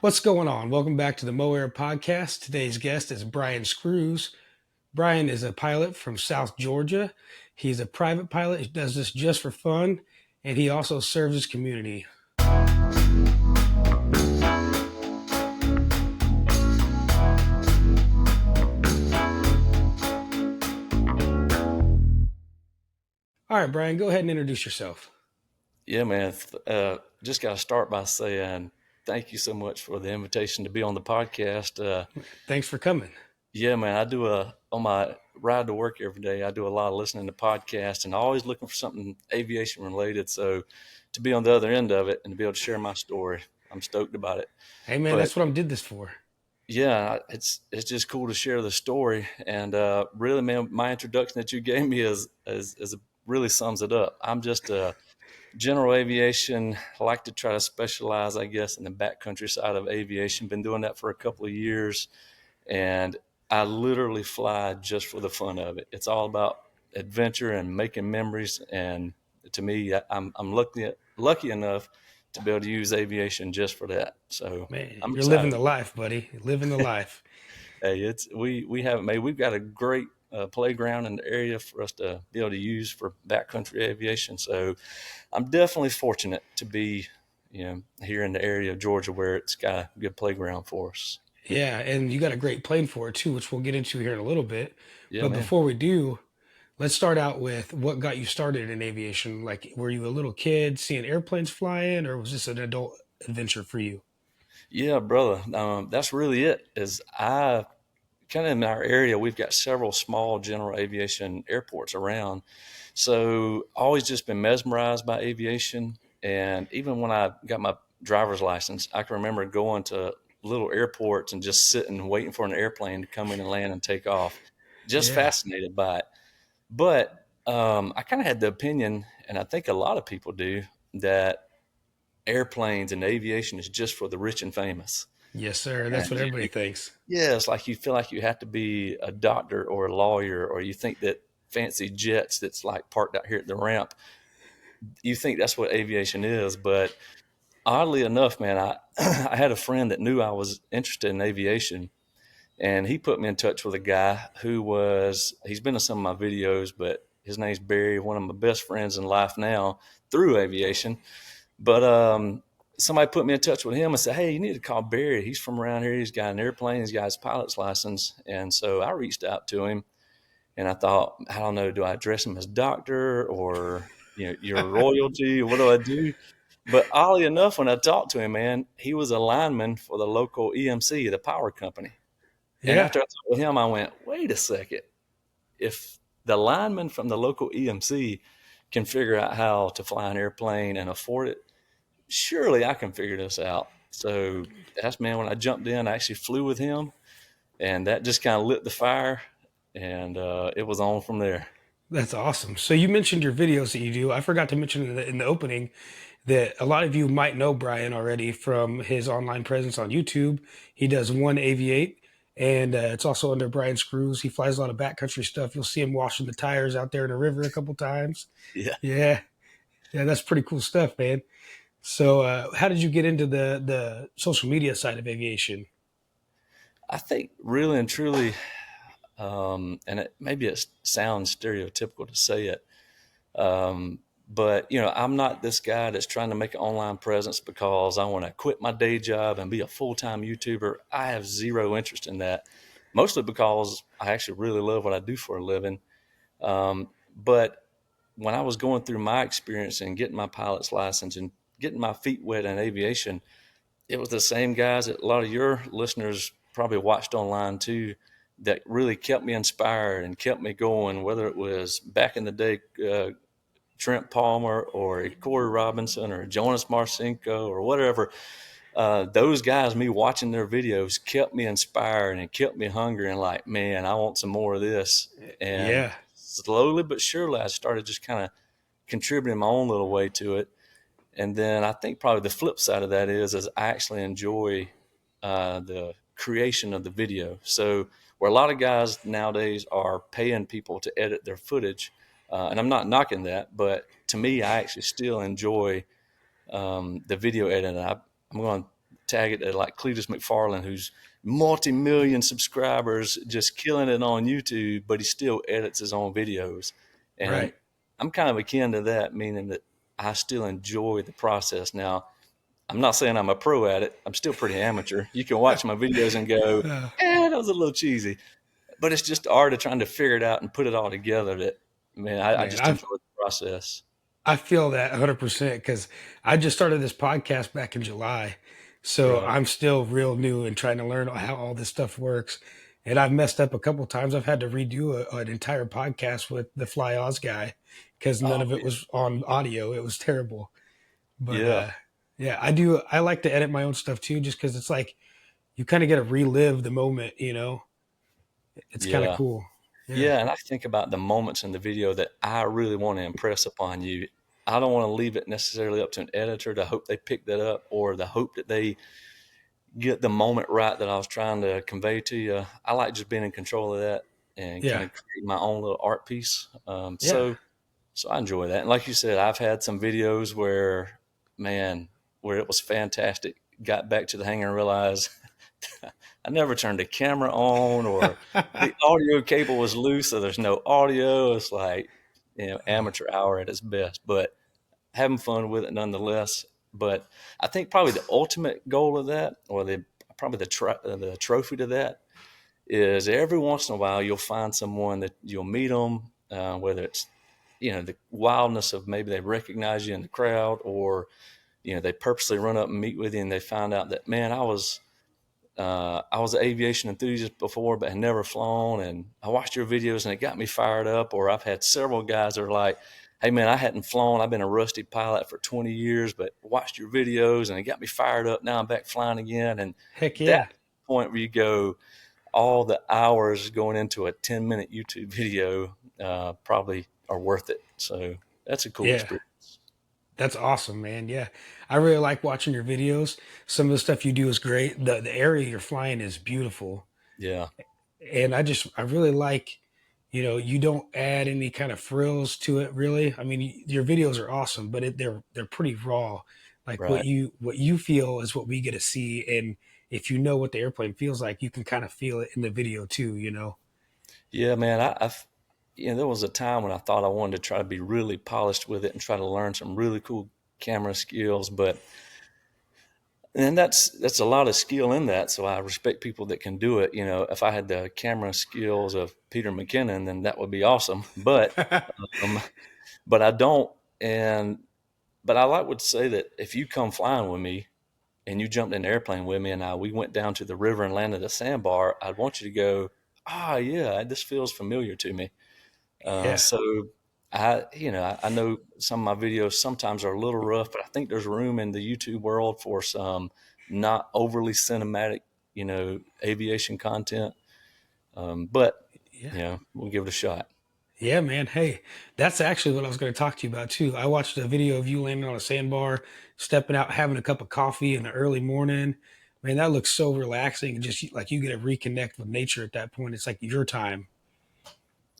What's going on? Welcome back to the Moair podcast. Today's guest is Brian Screws. Brian is a pilot from South Georgia. He's a private pilot. He does this just for fun, and he also serves his community. All right, Brian, go ahead and introduce yourself. Yeah, man. Just got to start by saying thank you so much for the invitation to be on the podcast. Thanks for coming. Yeah, man. On my ride to work every day. I do a lot of listening to podcasts and always looking for something aviation related. So to be on the other end of it and to be able to share my story, I'm stoked about it. Hey, man, But that's what I did this for. yeah, it's just cool to share the story. And really, man, my introduction that you gave me is really sums it up. I'm just a general aviation. I like to try to specialize, I guess, in the backcountry side of aviation. Been doing that for a couple of years, and I literally fly just for the fun of it. It's all about adventure and making memories. And to me, I'm lucky enough to be able to use aviation just for that. So Man, I'm you're living excited. the life, buddy. You're living the life. Hey, we haven't made. We've got a great playground in the area for us to be able to use for backcountry aviation. So I'm definitely fortunate to be, here in the area of Georgia where it's got a good playground for us. Yeah, and you got a great plane for it too, which we'll get into here in a little bit. Yeah, But man. before we do, let's start out with what got you started in aviation. Like, were you a little kid seeing airplanes flying, or was this an adult adventure for you? Yeah, brother. That's really it. Is I kind of in our area, we've got several small general aviation airports around. So always just been mesmerized by aviation. And even when I got my driver's license, I can remember going to little airports and just sitting, waiting for an airplane to come in and land and take off. Just Yeah. fascinated by it. But I kind of had the opinion, and I think a lot of people do, that airplanes and aviation is just for the rich and famous. Yes, sir. That's And what everybody thinks. yeah, it's like you feel like you have to be a doctor or a lawyer, or you think that fancy jets that's like parked out here at the ramp, you think that's what aviation is. But oddly enough, man, I I had a friend that knew I was interested in aviation, and he put me in touch with a guy he's been in some of my videos, but his name's Barry, one of my best friends in life now through aviation. But somebody put me in touch with him and said, "Hey, you need to call Barry. He's from around here. He's got an airplane. He's got his pilot's license." And so I reached out to him, and I thought, I don't know, do I address him as doctor or your royalty? What do I do? But oddly enough, when I talked to him, man, he was a lineman for the local EMC, the power company. And Yeah. after I talked with him, I went, wait a second. If the lineman from the local EMC can figure out how to fly an airplane and afford it, surely I can figure this out. So that's, man, when I jumped in, I actually flew with him, and that just kind of lit the fire, and it was on from there. That's awesome. So you mentioned your videos that you do. I forgot to mention in the opening that a lot of you might know Brian already from his online presence on YouTube. He does One Aviate, and it's also under Brian Screws. He flies a lot of backcountry stuff. You'll see him washing the tires out there in the river a couple times. Yeah. Yeah, yeah, that's pretty cool stuff, man. So, how did you get into the social media side of aviation? I think really and truly, and maybe it sounds stereotypical to say it, but I'm not this guy that's trying to make an online presence because I want to quit my day job and be a full-time YouTuber. I have zero interest in that, mostly because I actually really love what I do for a living. But when I was going through my experience and getting my pilot's license and getting my feet wet in aviation, it was the same guys that a lot of your listeners probably watched online too, that really kept me inspired and kept me going, whether it was back in the day, Trent Palmer or Corey Robinson or Jonas Marcinko or whatever. Those guys, me watching their videos, kept me inspired and kept me hungry and like, man, I want some more of this. And Yeah, slowly but surely, I started just kind of contributing my own little way to it. And then I think probably the flip side of that is I actually enjoy the creation of the video. So where a lot of guys nowadays are paying people to edit their footage, and I'm not knocking that, but to me, I actually still enjoy the video editing. I'm going to tag it to like Cletus McFarland, who's multi-million subscribers, just killing it on YouTube, but he still edits his own videos. And Right. I'm kind of akin to that, meaning that I still enjoy the process. Now, I'm not saying I'm a pro at it. I'm still pretty amateur. You can watch my videos and go, Uh, that was a little cheesy. But it's just the art of trying to figure it out and put it all together that, man, I man, just enjoy the process. I feel that 100% because I just started this podcast back in July. So Right. I'm still real new and trying to learn how all this stuff works. And I've messed up a couple times. I've had to redo an entire podcast with the Fly Oz guy because none Oh, of it was on audio. It was terrible. But yeah. yeah, I do. I like to edit my own stuff too, just because it's like you kind of get to relive the moment, you know? It's kind of Yeah. cool. Yeah. Yeah. And I think about the moments in the video that I really want to impress upon you. I don't want to leave it necessarily up to an editor to hope they pick that up or the hope that they get the moment right that I was trying to convey to you. I like just being in control of that and kind Yeah. of create my own little art piece. Yeah. So I enjoy that. And like you said, I've had some videos where, man, where it was fantastic. Got back to the hangar and realized I never turned the camera on or the audio cable was loose, so there's no audio. It's like, amateur hour at its best, but having fun with it nonetheless. But I think probably the ultimate goal of that, or probably the trophy to that, is every once in a while you'll find someone that you'll meet them, whether it's the wildness of maybe they recognize you in the crowd, or they purposely run up and meet with you, and they find out that, man, I was an aviation enthusiast before, but had never flown, and I watched your videos and it got me fired up. Or I've had several guys that are like, "Hey, man, I hadn't flown. I've been a rusty pilot for 20 years, but watched your videos and it got me fired up. Now I'm back flying again." And Heck that yeah. point where you go, all the hours going into a 10-minute YouTube video probably are worth it. So that's a cool Yeah. experience. That's awesome, man. Yeah. I really like watching your videos. Some of the stuff you do is great. The area you're flying is beautiful. Yeah, And I really like, you don't add any kind of frills to it really. I mean, your videos are awesome, but they're pretty raw. Like right. what you feel is what we get to see, and if you know what the airplane feels like, you can kind of feel it in the video too, you know. Yeah, man. There was a time when I thought I wanted to try to be really polished with it and try to learn some really cool camera skills, but and that's a lot of skill in that. So I respect people that can do it. If I had the camera skills of Peter McKinnon, then that would be awesome. Um, but I don't. And but I like would say that if you come flying with me and you jumped in the airplane with me and we went down to the river and landed at a sandbar, I'd want you to go, yeah, this feels familiar to me. Yeah. So I know some of my videos sometimes are a little rough, but I think there's room in the YouTube world for some not overly cinematic, aviation content. But Yeah. we'll give it a shot. Yeah, man. Hey, that's actually what I was going to talk to you about too. I watched a video of you landing on a sandbar, stepping out, having a cup of coffee in the early morning. Man, that looks so relaxing. And just like you get to reconnect with nature at that point. It's like your time.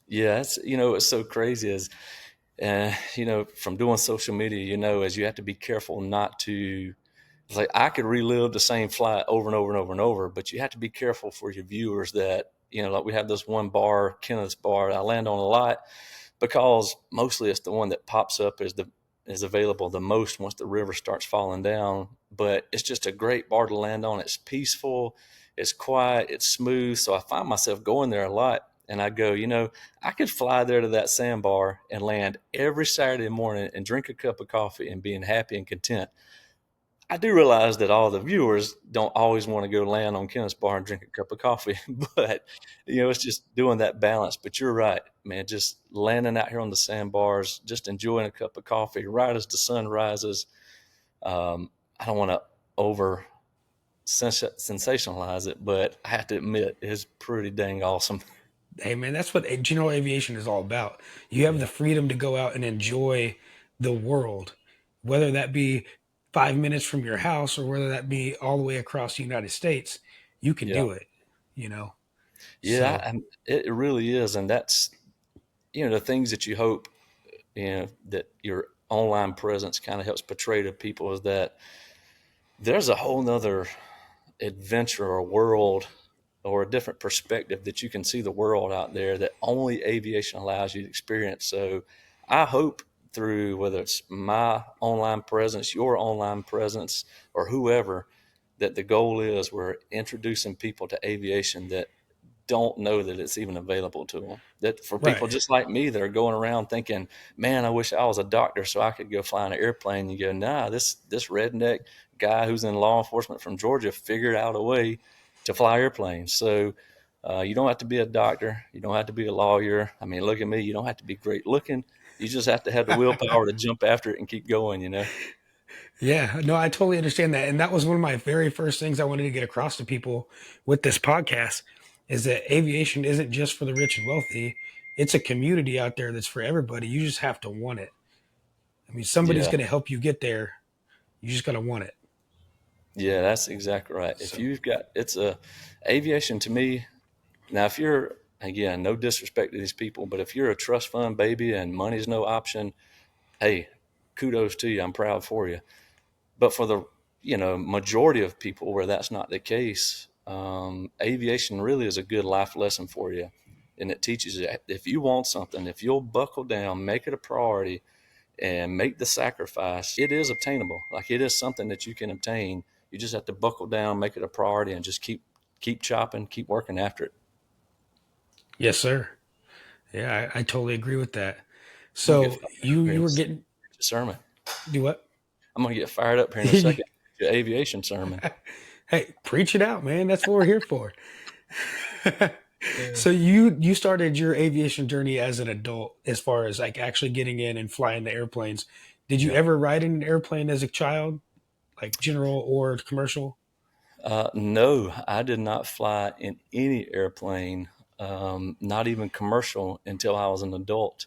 Yeah, it's so crazy as from doing social media, as you have to be careful not to. It's like I could relive the same flight over and over and over and over, but you have to be careful for your viewers that, like we have this one bar, Kenneth's bar, I land on a lot because mostly it's the one that pops up is available the most once the river starts falling down. But it's just a great bar to land on. It's peaceful, it's quiet, it's smooth. So I find myself going there a lot. And I go, I could fly there to that sandbar and land every Saturday morning and drink a cup of coffee and being happy and content. I do realize that all the viewers don't always want to go land on Kenneth's bar and drink a cup of coffee, but it's just doing that balance. But you're right, man. Just landing out here on the sandbars, just enjoying a cup of coffee right as the sun rises. I don't want to over sensationalize it, but I have to admit it's pretty dang awesome. Hey, man, that's what general aviation is all about. You have Yeah, the freedom to go out and enjoy the world, whether that be 5 minutes from your house or whether that be all the way across the United States. You can yeah, do it, you know. yeah. So, It really is, and that's the things that you hope that your online presence kind of helps portray to people is that there's a whole nother adventure or world or a different perspective that you can see the world out there that only aviation allows you to experience. So I hope through whether it's my online presence, your online presence, or whoever, that the goal is we're introducing people to aviation that don't know that it's even available to them. That for Right. people just like me that are going around thinking, "Man, I wish I was a doctor so I could go fly an airplane." You go, "Nah, this redneck guy who's in law enforcement from Georgia figured out a way to fly airplanes." So you don't have to be a doctor. You don't have to be a lawyer. I mean, look at me. You don't have to be great looking. You just have to have the willpower to jump after it and keep going. You know? Yeah, no, I totally understand that. And that was one of my very first things I wanted to get across to people with this podcast is that aviation isn't just for the rich and wealthy. It's a community out there that's for everybody. You just have to want it. I mean, somebody's Yeah, going to help you get there. You just got to want it. yeah, that's exactly right. If So, you've got it's a aviation to me. Now, if you're, again, no disrespect to these people, but if you're a trust fund baby and money's no option, hey, kudos to you. I'm proud for you. But for the, majority of people where that's not the case, aviation really is a good life lesson for you. And it teaches you if you want something, if you'll buckle down, make it a priority, and make the sacrifice, it is obtainable. Like it is something that you can obtain. You just have to buckle down, make it a priority, and just keep chopping, keep working after it. yes, sir. Yeah, I totally agree with that. I'm gonna get So fired up here you in a were second. getting Sermon. do what? I'm gonna get fired up here in a second. Your aviation sermon. Hey, preach it out, man. That's what we're here for. Yeah. So you started your aviation journey as an adult, as far as like actually getting in and flying the airplanes. Did you Yeah. ever ride in an airplane as a child, like general or commercial? No, I did not fly in any airplane, not even commercial, until I was an adult.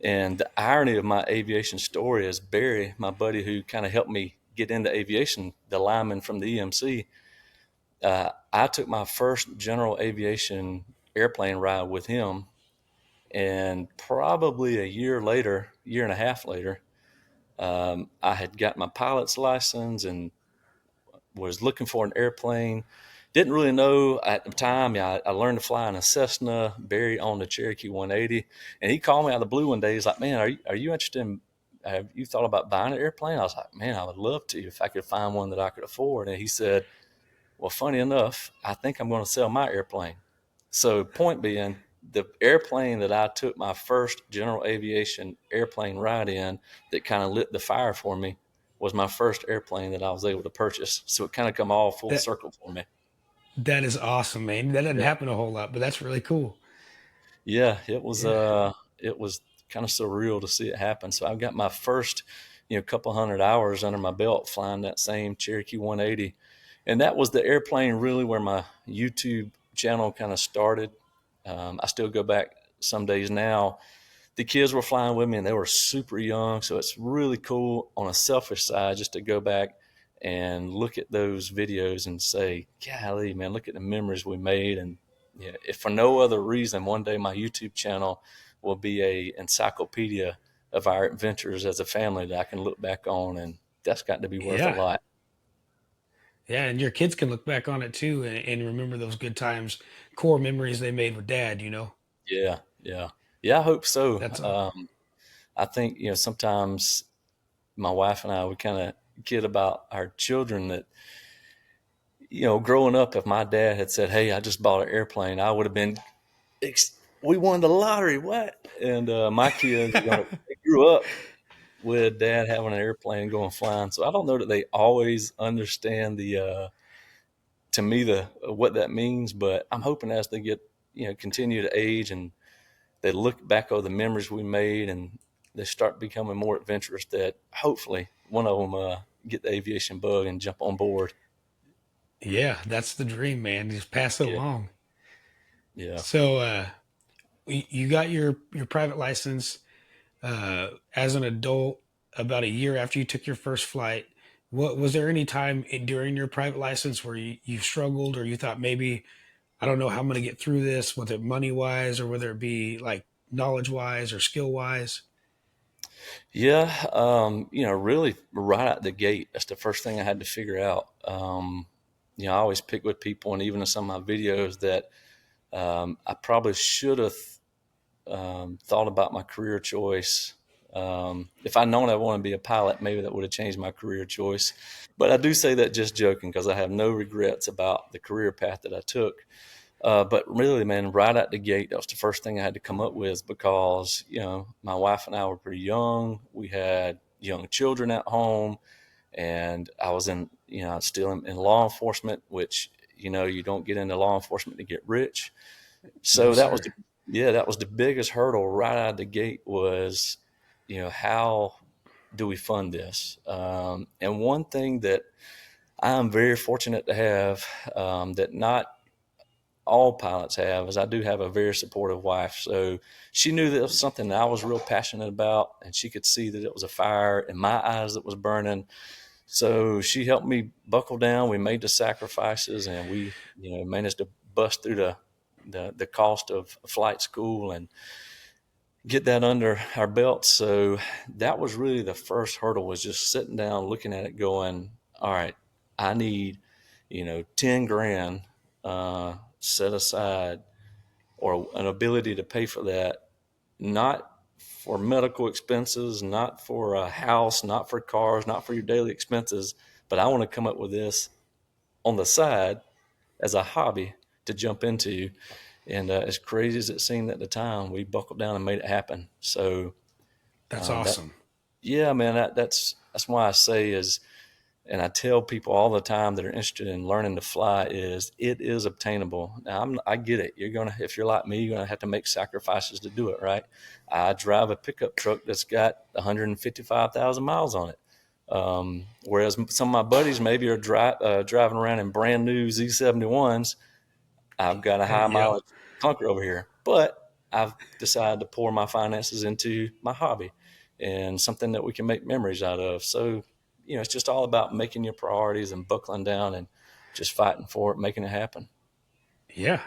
And the irony of my aviation story is Barry, my buddy who kind of helped me get into aviation, the lineman from the EMC. I took my first general aviation airplane ride with him, and probably a year later, year and a half later, I had got my pilot's license and was looking for an airplane. Didn't really know at the time. Yeah, I learned to fly in a Cessna. Barry owned a Cherokee 180, and he called me out of the blue one day. He's like, "Man, are you interested in? Have you thought about buying an airplane?" I was like, "Man, I would love to if I could find one that I could afford." And he said, "Well, funny enough, I think I'm going to sell my airplane." So, point being, the airplane that I took my first general aviation airplane ride in that kind of lit the fire for me was my first airplane that I was able to purchase. So it kind of come all full That circle for me. that is awesome, man. That doesn't Yeah. happen a whole lot, but that's really cool. Yeah, Yeah. it was kind of surreal to see it happen. So I've got my first, couple hundred hours under my belt flying that same Cherokee 180. And that was the airplane really where my YouTube channel kind of started. I still go back some days now. The kids were flying with me and they were super young. So it's really cool on a selfish side just to go back and look at those videos and say, golly, man, look at the memories we made. And yeah, if for no other reason, one day my YouTube channel will be a encyclopedia of our adventures as a family that I can look back on. And that's got to be worth a Yeah. lot. Yeah. And your kids can look back on it too and remember those good times, core memories they made with dad, you know? Yeah. Yeah. Yeah. I hope so. That's all. I think, sometimes my wife and I would kind of kid about our children that, growing up, if my dad had said, "Hey, I just bought an airplane," I would have been, "We won the lottery, what?" And my kids are gonna they grew up with dad having an airplane going flying, so I don't know that they always understand to me the what that means, but I'm hoping as they get continue to age and they look back over the memories we made and they start becoming more adventurous, that hopefully one of them get the aviation bug and jump on board. Yeah, that's the dream, man. Just pass it Yeah, along. yeah. So you got your private license as an adult about a year after you took your first flight. What was there any time during your private license where you struggled or you thought maybe I don't know how I'm going to get through this, whether it money wise or whether it be like knowledge wise or skill wise? Yeah, really right out the gate, that's the first thing I had to figure out. I always pick with people, and even in some of my videos, that I probably should have thought about my career choice. If I'd known I wanted to be a pilot, maybe that would have changed my career choice. But I do say that just joking because I have no regrets about the career path that I took. But really, man, right out the gate, that was the first thing I had to come up with because, my wife and I were pretty young. We had young children at home, and I was still in law enforcement, which, you don't get into law enforcement to get rich. No, So sir. that was the biggest hurdle right out of the gate was, how do we fund this? And one thing that I'm very fortunate to have, that not all pilots have, is I do have a very supportive wife. So she knew that it was something that I was real passionate about, and she could see that it was a fire in my eyes that was burning. So she helped me buckle down. We made the sacrifices, and we, managed to bust through the cost of flight school and get that under our belts. So that was really the first hurdle, was just sitting down, looking at it, going, all right, I need, 10 grand set aside, or an ability to pay for that, not for medical expenses, not for a house, not for cars, not for your daily expenses, but I want to come up with this on the side as a hobby to jump into. And as crazy as it seemed at the time, we buckled down and made it happen. So That's that, awesome. yeah, man, that's why I say is, and I tell people all the time that are interested in learning to fly, is it is obtainable. Now I get it. If you're like me, you're gonna have to make sacrifices to do it, right? I drive a pickup truck that's got 155,000 miles on it. Whereas some of my buddies maybe are driving around in brand new Z71s. I've got a high Yep. mileage clunker over here, but I've decided to pour my finances into my hobby and something that we can make memories out of. So, it's just all about making your priorities and buckling down and just fighting for it, making it happen. Yeah.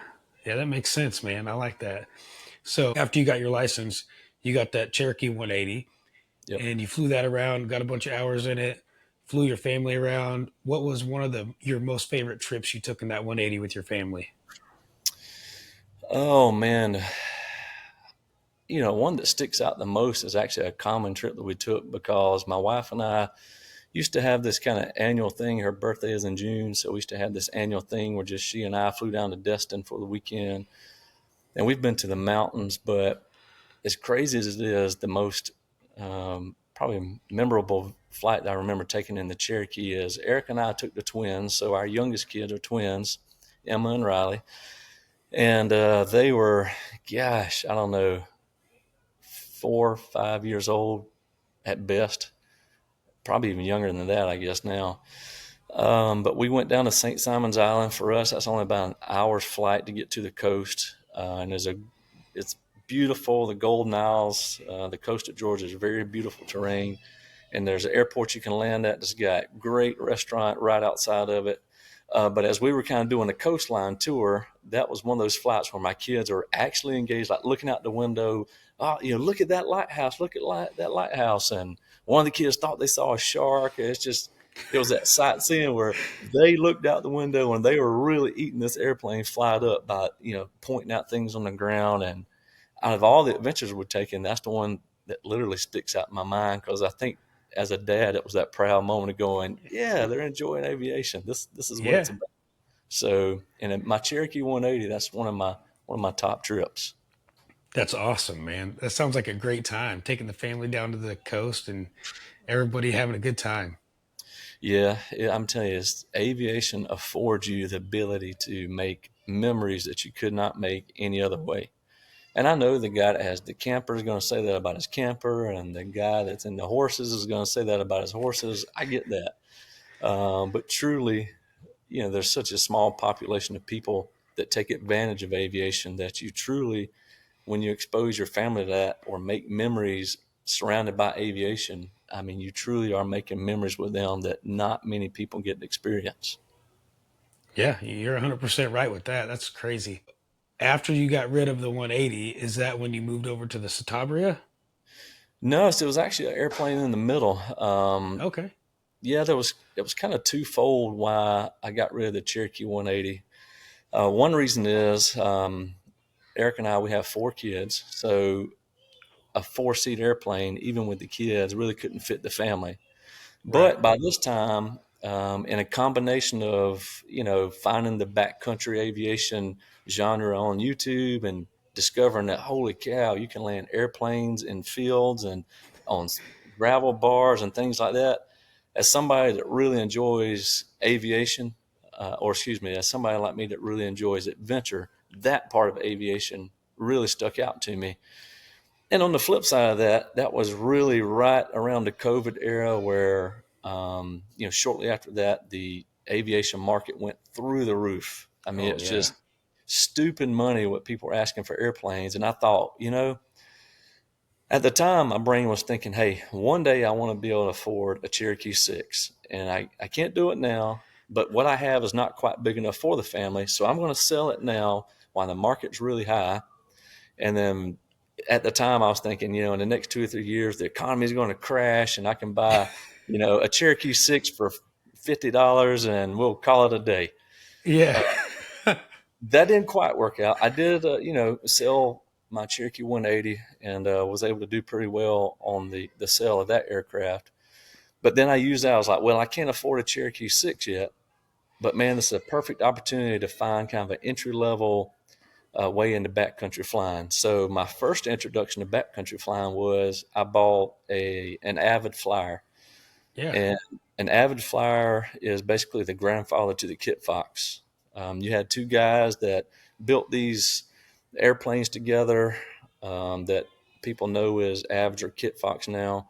Yeah, that makes sense, man. I like that. So after you got your license, you got that Cherokee 180 Yep. and you flew that around, got a bunch of hours in it, flew your family around. What was one of the your most favorite trips you took in that 180 with your family? Oh man, one that sticks out the most is actually a common trip that we took, because my wife and I used to have this kind of annual thing. Her birthday is in June, so we used to have this annual thing where just she and I flew down to Destin for the weekend. And we've been to the mountains, but as crazy as it is, the most probably memorable flight that I remember taking in the Cherokee is Eric and I took the twins. So our youngest kids are twins, Emma and Riley, and they were, gosh, I don't know, 4 or 5 years old at best, probably even younger than that, I guess now. But we went down to St. Simon's Island. For us, that's only about an hour's flight to get to the coast, and it's beautiful. The Golden Isles, the coast of Georgia is very beautiful terrain, and there's an airport you can land at that's got great restaurant right outside of it. But as we were kind of doing a coastline tour, that was one of those flights where my kids are actually engaged, like looking out the window. Oh, look at that lighthouse! Look at that lighthouse! And one of the kids thought they saw a shark. It was that sightseeing where they looked out the window and they were really eating this airplane flight up by, pointing out things on the ground. And out of all the adventures we've taken, that's the one that literally sticks out in my mind, because I think as a dad, it was that proud moment of going, yeah, they're enjoying aviation. This is what it's Yeah, about. So, and in my Cherokee 180, that's one of my top trips. that's awesome, man. That sounds like a great time taking the family down to the coast and everybody having a good time. Yeah, I'm telling you, aviation affords you the ability to make memories that you could not make any other way. And I know the guy that has the camper is going to say that about his camper, and the guy that's in the horses is going to say that about his horses. I get that. But truly, there's such a small population of people that take advantage of aviation, that you truly, when you expose your family to that or make memories surrounded by aviation, I mean, you truly are making memories with them that not many people get to experience. Yeah, you're 100% right with that. That's crazy. After you got rid of the 180, is that when you moved over to the Citabria? No, so it was actually an airplane in the middle. Okay. Yeah, it was kind of twofold why I got rid of the Cherokee 180. One reason is Eric and I, we have four kids, so a four-seat airplane, even with the kids, really couldn't fit the family. Right. But by this time, in a combination of finding the backcountry aviation genre on YouTube and discovering that holy cow, you can land airplanes in fields and on gravel bars and things like that. As somebody that really enjoys aviation, or excuse me, as somebody like me that really enjoys adventure, that part of aviation really stuck out to me. And on the flip side of that, that was really right around the COVID era where, shortly after that, the aviation market went through the roof. I mean, Oh it's yeah. just stupid money what people were asking for airplanes. And I thought, at the time, my brain was thinking, hey, one day I want to be able to afford a Cherokee 6. And I can't do it now, but what I have is not quite big enough for the family. So I'm going to sell it now while the market's really high, and then at the time, I was thinking, in the next 2 or 3 years, the economy is going to crash, and I can buy, a Cherokee 6 for $50, and we'll call it a day. Yeah. That didn't quite work out. I did, sell my Cherokee 180 and was able to do pretty well on the sale of that aircraft. But then I used that. I was like, well, I can't afford a Cherokee 6 yet. But man, this is a perfect opportunity to find kind of an entry level way into backcountry flying. So my first introduction to backcountry flying was I bought an Avid Flyer, Yeah. and an Avid Flyer is basically the grandfather to the Kit Fox. You had two guys that built these airplanes together that people know as Avids or Kit Fox now,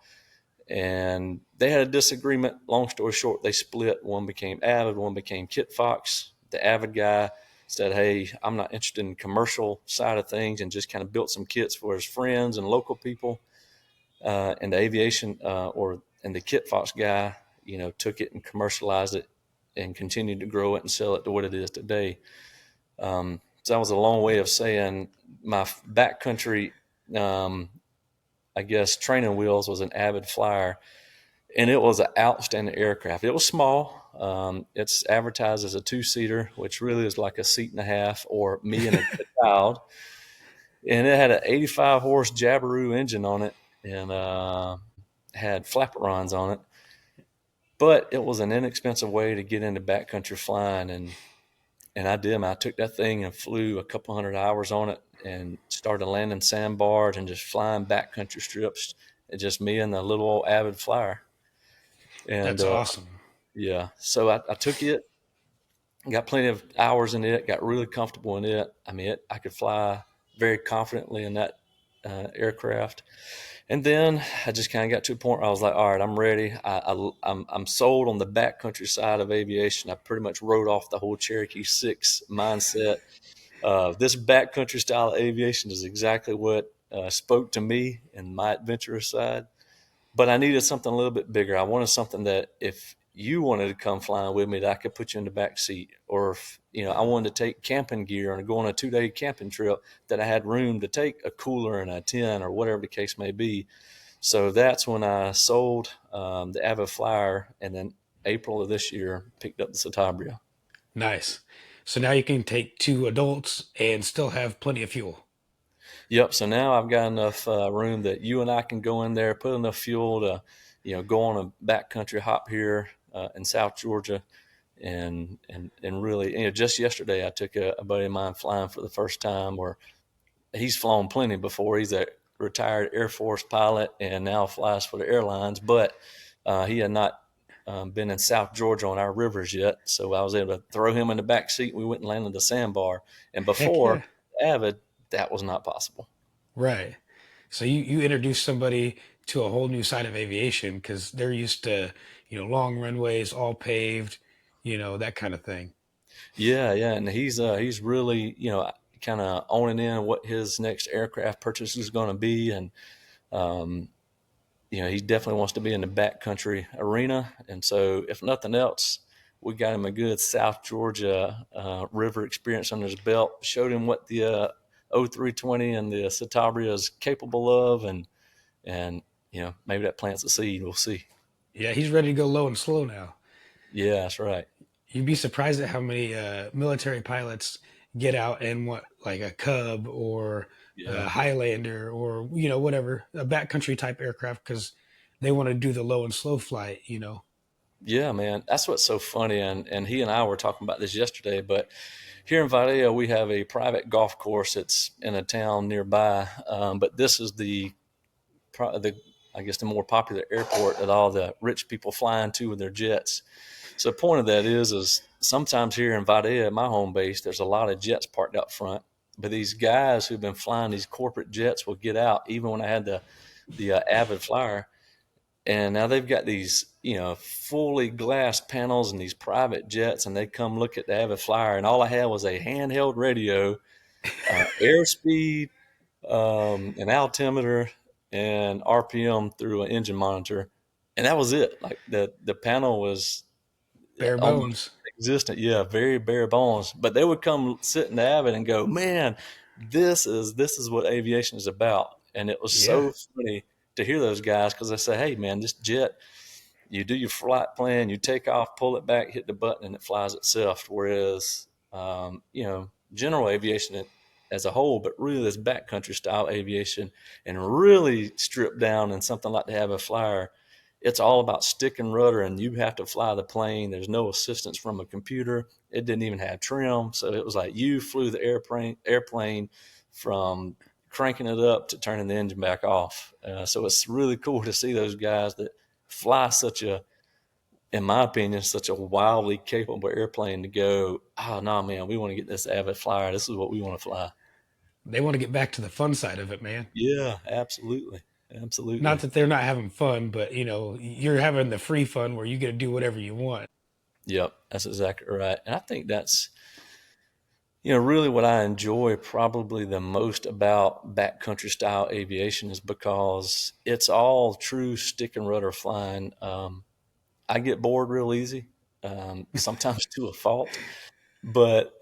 and they had a disagreement. Long story short, they split. One became Avid, one became Kit Fox. The Avid guy said, hey, I'm not interested in the commercial side of things, and just kind of built some kits for his friends and local people. And the aviation and the Kit Fox guy, took it and commercialized it and continued to grow it and sell it to what it is today. So that was a long way of saying my backcountry, um, I guess, training wheels was an Avid Flyer, and it was an outstanding aircraft. It was small. It's advertised as a two-seater, which really is like a seat and a half, or me and a child. And it had an 85 horse Jabiru engine on it, and had flaperons on it. But it was an inexpensive way to get into backcountry flying, and I did. I took that thing and flew a couple hundred hours on it, and started landing sandbars and just flying backcountry strips. It's just me and the little old Avid Flyer, and That's awesome. yeah. So I took it, got plenty of hours in it, got really comfortable in it. I mean, I could fly very confidently in that aircraft. And then I just kind of got to a point where I was like, all right, I'm ready. I'm sold on the backcountry side of aviation. I pretty much wrote off the whole Cherokee 6 mindset. This backcountry style of aviation is exactly what spoke to me and my adventurous side. But I needed something a little bit bigger. I wanted something that if you wanted to come flying with me, that I could put you in the back seat, or if I wanted to take camping gear and go on a 2 day camping trip, that I had room to take a cooler and a tent or whatever the case may be. So that's when I sold the Avid Flyer, and then April of this year picked up the Citabria. Nice. So now you can take two adults and still have plenty of fuel. Yep. So now I've got enough room that you and I can go in there, put enough fuel to, go on a backcountry hop here in South Georgia, and really, just yesterday I took a buddy of mine flying for the first time. Where he's flown plenty before. He's a retired Air Force pilot and now flies for the airlines, but he had not been in South Georgia on our rivers yet. So I was able to throw him in the back seat. We went and landed the sandbar. And Heck before yeah. Avid, that was not possible. Right. So you introduce somebody to a whole new side of aviation because they're used to, long runways, all paved, that kind of thing. Yeah, yeah, and he's really kind of owning in what his next aircraft purchase is going to be, and um, he definitely wants to be in the backcountry arena. And so, if nothing else, we got him a good South Georgia river experience under his belt. Showed him what the O320 and the Citabria is capable of, and maybe that plants a seed. We'll see. Yeah, he's ready to go low and slow now. Yeah, that's right. You'd be surprised at how many military pilots get out and want like a Cub or Yeah. a Highlander or whatever a backcountry type aircraft because they want to do the low and slow flight. Yeah, man. That's what's so funny. And he and I were talking about this yesterday, but here in Vidalia, we have a private golf course. It's in a town nearby. But this is the I guess the more popular airport that all the rich people fly into with their jets. So the point of that is sometimes here in Vidalia, my home base, there's a lot of jets parked up front. But these guys who've been flying these corporate jets will get out, even when I had the Avid Flyer, and now they've got these fully glass panels and these private jets, and they come look at the Avid Flyer, and all I had was a handheld radio, airspeed, an altimeter, and RPM through an engine monitor, and that was it. Like the panel was Bare almost bones. existent. Yeah, very bare bones. But they would come sit in the Avid and go, "Man, this is what aviation is about." And it was Yeah. so funny to hear those guys because they say, "Hey, man, this jet, you do your flight plan, you take off, pull it back, hit the button, and it flies itself." Whereas, general aviation as a whole, but really this backcountry style aviation and really stripped down in something like the Avid Flyer, it's all about stick and rudder, and you have to fly the plane. There's no assistance from a computer. It didn't even have trim, so it was like you flew the airplane from cranking it up to turning the engine back off. So it's really cool to see those guys that fly such a, in my opinion, such a wildly capable airplane to go, oh no, man, we want to get this Avid Flyer. This is what we want to fly. They want to get back to the fun side of it, man. Yeah, absolutely, Not absolutely. that they're not having fun, but you're having the free fun where you get to do whatever you want. Yep, that's exactly right. And I think that's really what I enjoy probably the most about backcountry style aviation is because it's all true stick and rudder flying. I get bored real easy, sometimes to a fault, but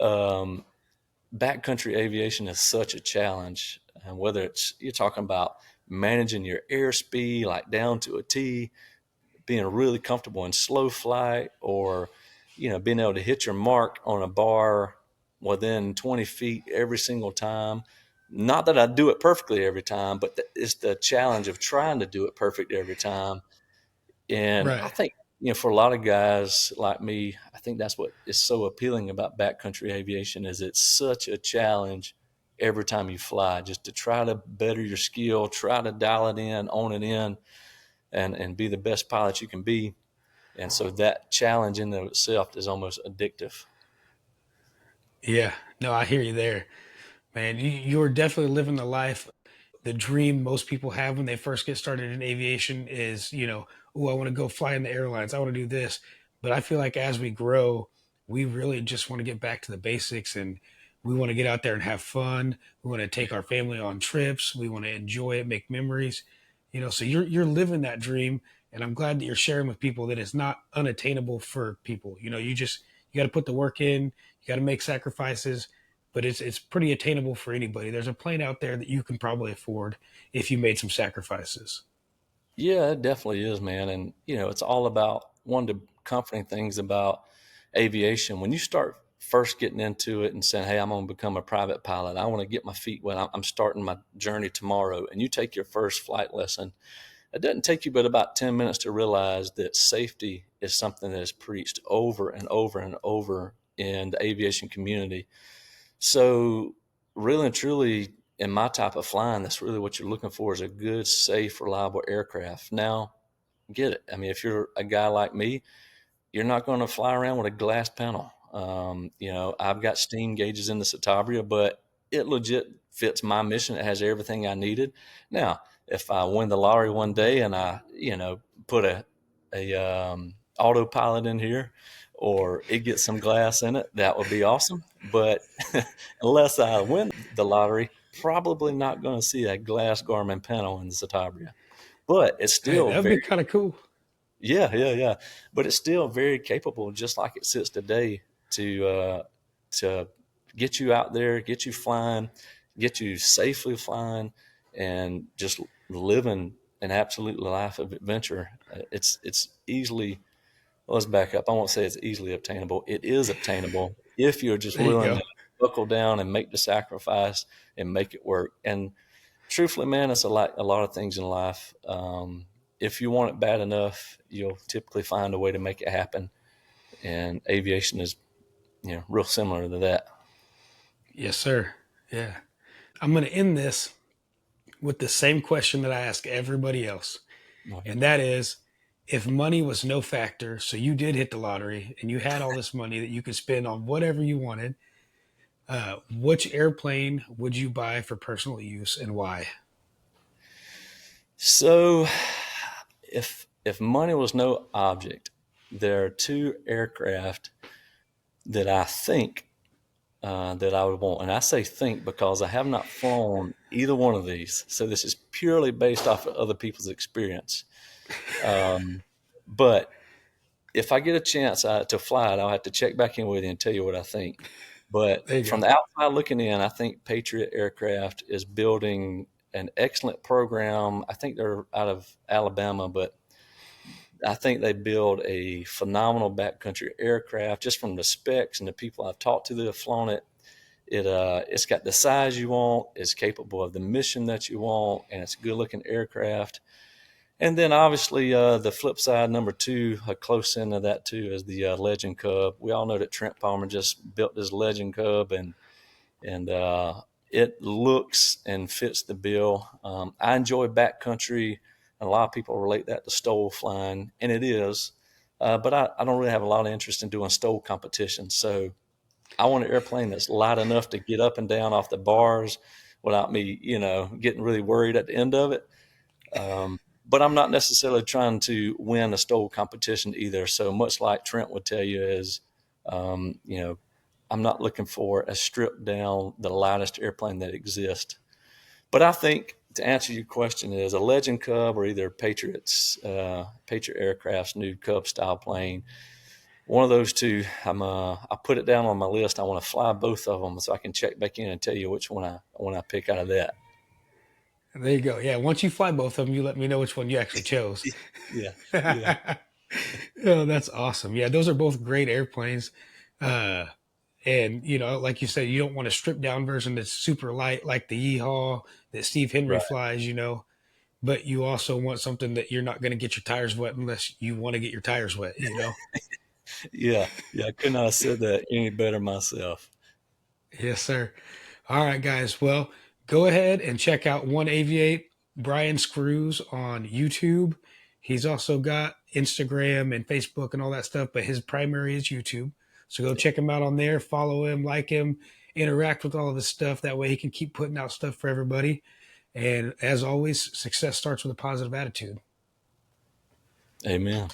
backcountry aviation is such a challenge. Whether it's you're talking about managing your airspeed like down to a T, being really comfortable in slow flight, or being able to hit your mark on a bar within 20 feet every single time. Not that I do it perfectly every time, but it's the challenge of trying to do it perfect every time. And I Right. think, for a lot of guys like me, I think that's what is so appealing about backcountry aviation is it's such a challenge every time you fly, just to try to better your skill, try to dial it in, own it in, and be the best pilot you can be. And so that challenge in and of itself is almost addictive. Yeah. No, I hear you there, man. You're definitely living the life. The dream most people have when they first get started in aviation is, oh, I want to go fly in the airlines. I want to do this. But I feel like as we grow, we really just want to get back to the basics and we want to get out there and have fun. We want to take our family on trips. We want to enjoy it, make memories. So you're living that dream and I'm glad that you're sharing with people that it's not unattainable for people. You got to put the work in, you got to make sacrifices, but it's pretty attainable for anybody. There's a plane out there that you can probably afford if you made some sacrifices. Yeah, it definitely is, man. And, it's all about one of the comforting things about aviation. When you start first getting into it and saying, hey, I'm going to become a private pilot, I want to get my feet wet, I'm starting my journey tomorrow, and you take your first flight lesson, it doesn't take you but about 10 minutes to realize that safety is something that is preached over and over and over in the aviation community. So, really and truly, in my type of flying, that's really what you're looking for is a good, safe, reliable aircraft. Now, get it. I mean, if you're a guy like me, you're not going to fly around with a glass panel. I've got steam gauges in the Citabria, but it legit fits my mission. It has everything I needed. Now, if I win the lottery one day and I, put a autopilot in here, or it gets some glass in it, that would be awesome. But unless I win the lottery, probably not going to see a glass Garmin panel in the Citabria. But it's Hey, still that'd very be kind of cool. yeah, yeah, yeah. But it's still very capable, just like it sits today, to get you out there, get you flying, get you safely flying, and just living an absolute life of adventure. It's easily, well, let's back up. I won't say it's easily obtainable. It is obtainable if you're just There you willing go. to buckle down and make the sacrifice and make it work. And truthfully, man, it's a lot of things in life. If you want it bad enough, you'll typically find a way to make it happen. And aviation is, real similar to that. Yes, sir. Yeah. I'm going to end this with the same question that I ask everybody else. Okay. And that is, if money was no factor, so you did hit the lottery and you had all this money that you could spend on whatever you wanted, which airplane would you buy for personal use and why? So, if money was no object, there are two aircraft that I think that I would want, and I say think because I have not flown either one of these. So this is purely based off of other people's experience. Um, but if I get a chance to fly it, I'll have to check back in with you and tell you what I think. But There you from go. the outside looking in, I think Patriot Aircraft is building an excellent program. I think they're out of Alabama, but I think they build a phenomenal backcountry aircraft just from the specs and the people I've talked to that have flown it. It's got the size you want, it's capable of the mission that you want, and it's a good looking aircraft. And then obviously the flip side, number two, a close end of that too, is the Legend Cub. We all know that Trent Palmer just built this Legend Cub, and it looks and fits the bill. I enjoy backcountry, and a lot of people relate that to stole flying, and it is. But I don't really have a lot of interest in doing stole competitions. So I want an airplane that's light enough to get up and down off the bars without me, getting really worried at the end of it. But I'm not necessarily trying to win a stole competition either. So much like Trent would tell you is, um, you know, I'm not looking for a stripped down, the lightest airplane that exists. But I think to answer your question is a Legend Cub or either Patriot Aircraft's new Cub style plane. One of those two, I put it down on my list. I want to fly both of them so I can check back in and tell you which one I pick out of that. There you go. Yeah. Once you fly both of them, you let me know which one you actually chose. Yeah, yeah, Oh, that's awesome. Yeah, those are both great airplanes. Uh, and like you said, you don't want a stripped down version that's super light like the Yeehaw that Steve Henry right. flies, but you also want something that you're not going to get your tires wet unless you want to get your tires wet. Yeah, yeah. I could not have said that any better myself. Yes, sir. All right, guys. Well, go ahead and check out One Aviate Brian Screws on YouTube. He's also got Instagram and Facebook and all that stuff, but his primary is YouTube. So go Yeah. check him out on there, follow him, like him, interact with all of his stuff. That way he can keep putting out stuff for everybody. And as always, success starts with a positive attitude. Amen.